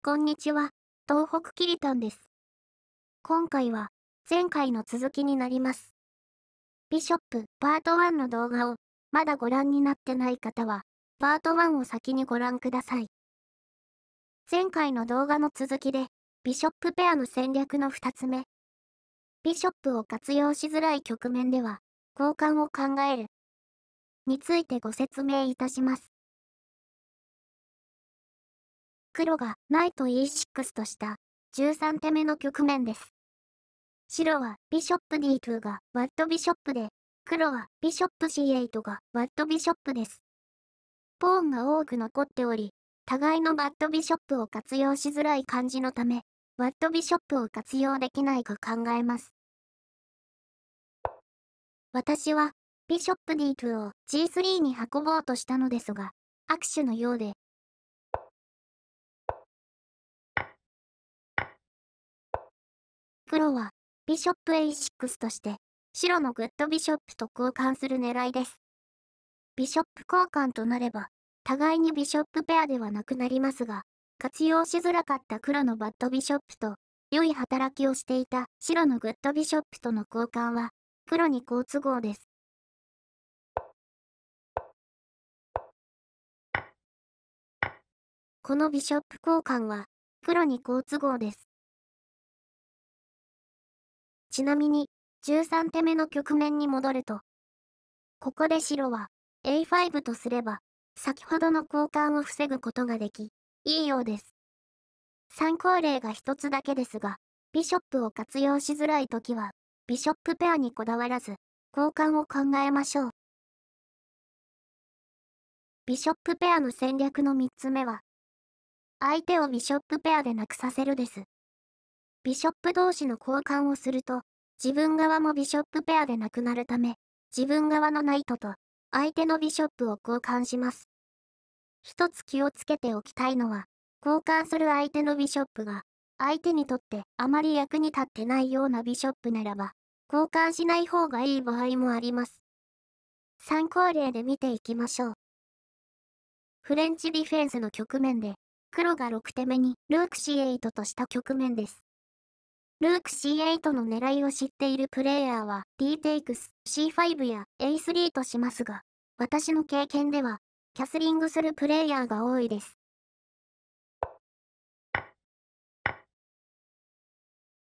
こんにちは、東北キリタンです。今回は、前回の続きになります。ビショップパート1の動画を、まだご覧になってない方は、パート1を先にご覧ください。前回の動画の続きで、ビショップペアの戦略の2つ目。ビショップを活用しづらい局面では、交換を考える。についてご説明いたします。黒がナイト E6 とした13手目の局面です。白はビショップ D2 がワットビショップで、黒はビショップ C8 がワットビショップです。ポーンが多く残っており、互いのバットビショップを活用しづらい感じのため、ワットビショップを活用できないか考えます。私は、ビショップ D2 を G3 に運ぼうとしたのですが、握手のようで、黒は、ビショップ A6 として、白のグッドビショップと交換する狙いです。ビショップ交換となれば、互いにビショップペアではなくなりますが、活用しづらかった黒のバッドビショップと、良い働きをしていた白のグッドビショップとの交換は、黒に好都合です。このビショップ交換は、黒に好都合です。ちなみに、13手目の局面に戻ると、ここで白は A5 とすれば、先ほどの交換を防ぐことができ、いいようです。参考例が一つだけですが、ビショップを活用しづらいときは、ビショップペアにこだわらず、交換を考えましょう。ビショップペアの戦略の3つ目は、相手をビショップペアでなくさせるです。ビショップ同士の交換をすると、自分側もビショップペアでなくなるため、自分側のナイトと相手のビショップを交換します。一つ気をつけておきたいのは、交換する相手のビショップが、相手にとってあまり役に立ってないようなビショップならば、交換しない方がいい場合もあります。参考例で見ていきましょう。フレンチディフェンスの局面で、黒が6手目にルーク C8 とした局面です。ルーク C8 の狙いを知っているプレイヤーは D テイクス C5 や A3 としますが、私の経験では、キャスリングするプレイヤーが多いです。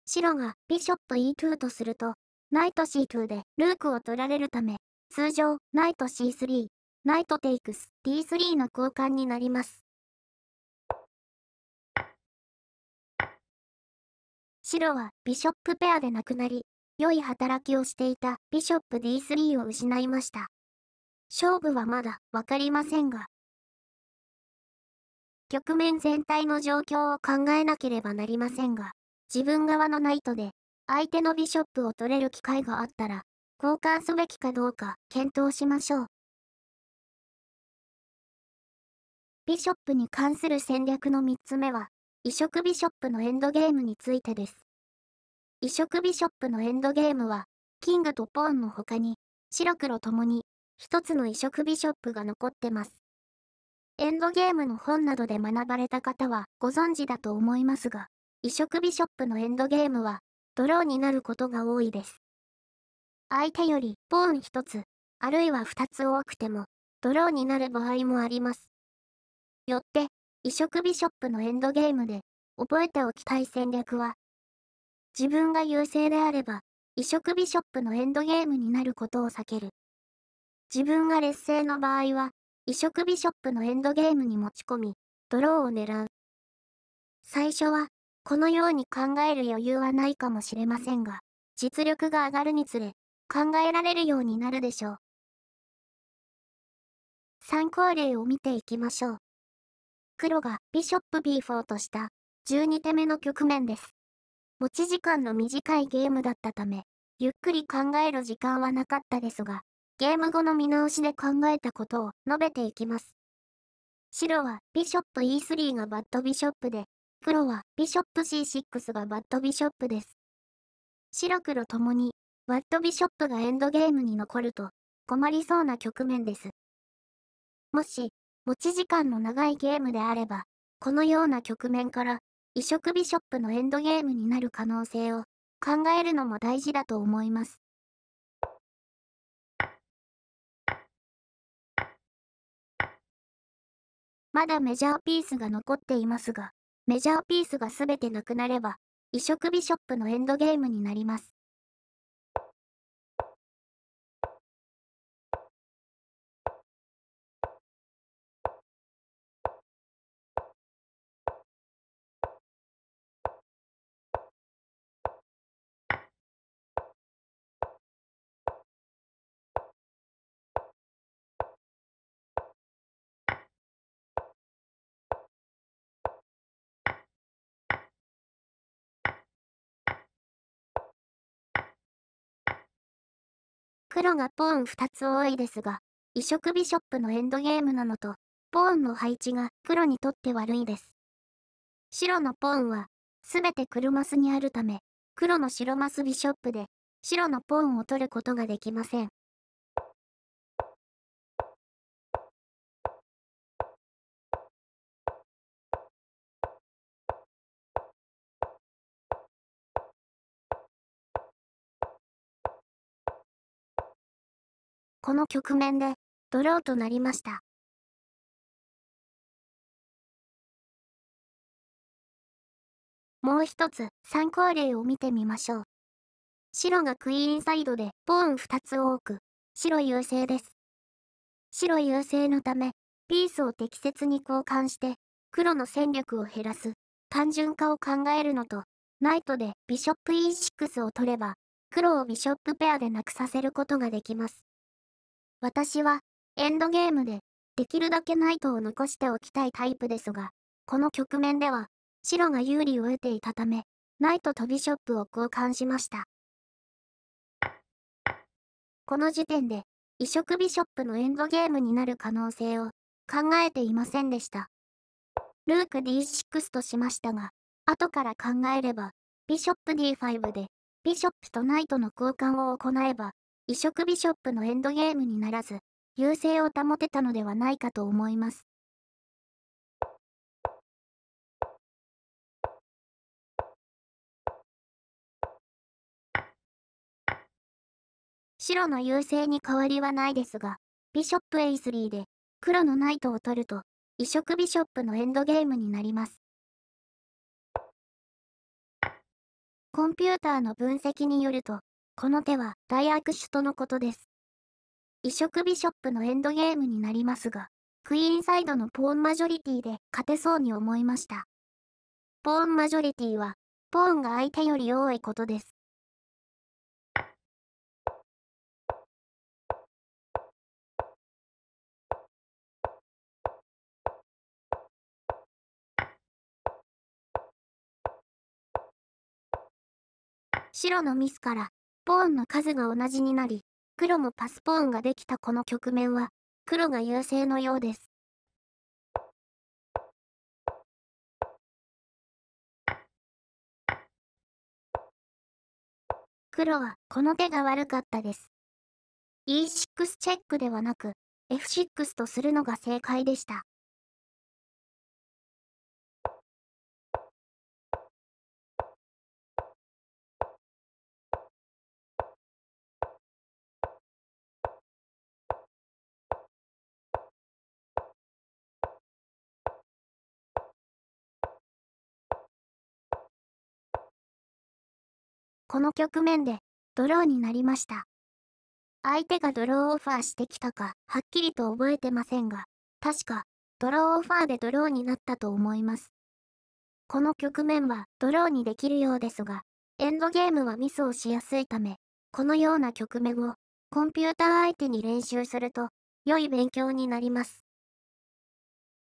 白がビショップ E2 とすると、ナイト C2 でルークを取られるため、通常、ナイト C3、ナイトテイクス D3 の交換になります。白はビショップペアでなくなり、良い働きをしていたビショップ D3 を失いました。勝負はまだわかりませんが、局面全体の状況を考えなければなりませんが、自分側のナイトで相手のビショップを取れる機会があったら、交換すべきかどうか検討しましょう。ビショップに関する戦略の3つ目は、移植ビショップのエンドゲームについてです。移植ビショップのエンドゲームは、キングとポーンの他に、白黒ともに、一つの移植ビショップが残ってます。エンドゲームの本などで学ばれた方はご存知だと思いますが、移植ビショップのエンドゲームは、ドローになることが多いです。相手よりポーン1つ、あるいは2つ多くても、ドローになる場合もあります。よって、移植ビショップのエンドゲームで、覚えておきたい戦略は、自分が優勢であれば、移植ビショップのエンドゲームになることを避ける。自分が劣勢の場合は、移植ビショップのエンドゲームに持ち込み、ドローを狙う。最初は、このように考える余裕はないかもしれませんが、実力が上がるにつれ、考えられるようになるでしょう。参考例を見ていきましょう。黒がビショップ B4 とした12手目の局面です。持ち時間の短いゲームだったため、ゆっくり考える時間はなかったですが、ゲーム後の見直しで考えたことを述べていきます。白はビショップ E3 がバッドビショップで、黒はビショップ C6 がバッドビショップです。白黒ともに、バッドビショップがエンドゲームに残ると、困りそうな局面です。もし、持ち時間の長いゲームであれば、このような局面から移植ビショップのエンドゲームになる可能性を考えるのも大事だと思います。まだメジャーピースが残っていますが、メジャーピースがすべてなくなれば、移植ビショップのエンドゲームになります。黒がポーン2つ多いですが、移植ビショップのエンドゲームなのと、ポーンの配置が黒にとって悪いです。白のポーンは、すべて黒マスにあるため、黒の白マスビショップで、白のポーンを取ることができません。この局面で、ドローとなりました。もう一つ、参考例を見てみましょう。白がクイーンサイドで、ポーン2つ多く、白優勢です。白優勢のため、ピースを適切に交換して、黒の戦力を減らす、単純化を考えるのと、ナイトでビショップ E6 を取れば、黒をビショップペアでなくさせることができます。私は、エンドゲームで、できるだけナイトを残しておきたいタイプですが、この局面では、白が有利を得ていたため、ナイトとビショップを交換しました。この時点で、移植ビショップのエンドゲームになる可能性を考えていませんでした。ルーク D6 としましたが、後から考えれば、ビショップ D5 で、ビショップとナイトの交換を行えば、移植ビショップのエンドゲームにならず、優勢を保てたのではないかと思います。白の優勢に変わりはないですが、ビショップ A3 で、黒のナイトを取ると、移植ビショップのエンドゲームになります。コンピューターの分析によると、この手は大悪手とのことです。移植ビショップのエンドゲームになりますが、クイーンサイドのポーンマジョリティで勝てそうに思いました。ポーンマジョリティは、ポーンが相手より多いことです。白のミスから、ポーンの数が同じになり、黒もパスポーンができたこの局面は、黒が優勢のようです。黒はこの手が悪かったです。E6 チェックではなく、F6 とするのが正解でした。この局面で、ドローになりました。相手がドローオファーしてきたか、はっきりと覚えてませんが、確か、ドローオファーでドローになったと思います。この局面はドローにできるようですが、エンドゲームはミスをしやすいため、このような局面をコンピューター相手に練習すると、良い勉強になります。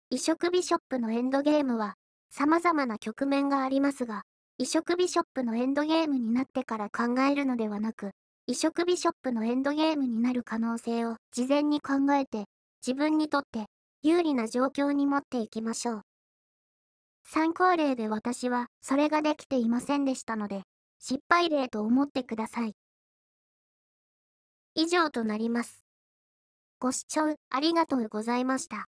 移植ビショップのエンドゲームは、様々な局面がありますが、移植ビショップのエンドゲームになってから考えるのではなく、移植ビショップのエンドゲームになる可能性を事前に考えて、自分にとって有利な状況に持っていきましょう。参考例で私はそれができていませんでしたので、失敗例と思ってください。以上となります。ご視聴ありがとうございました。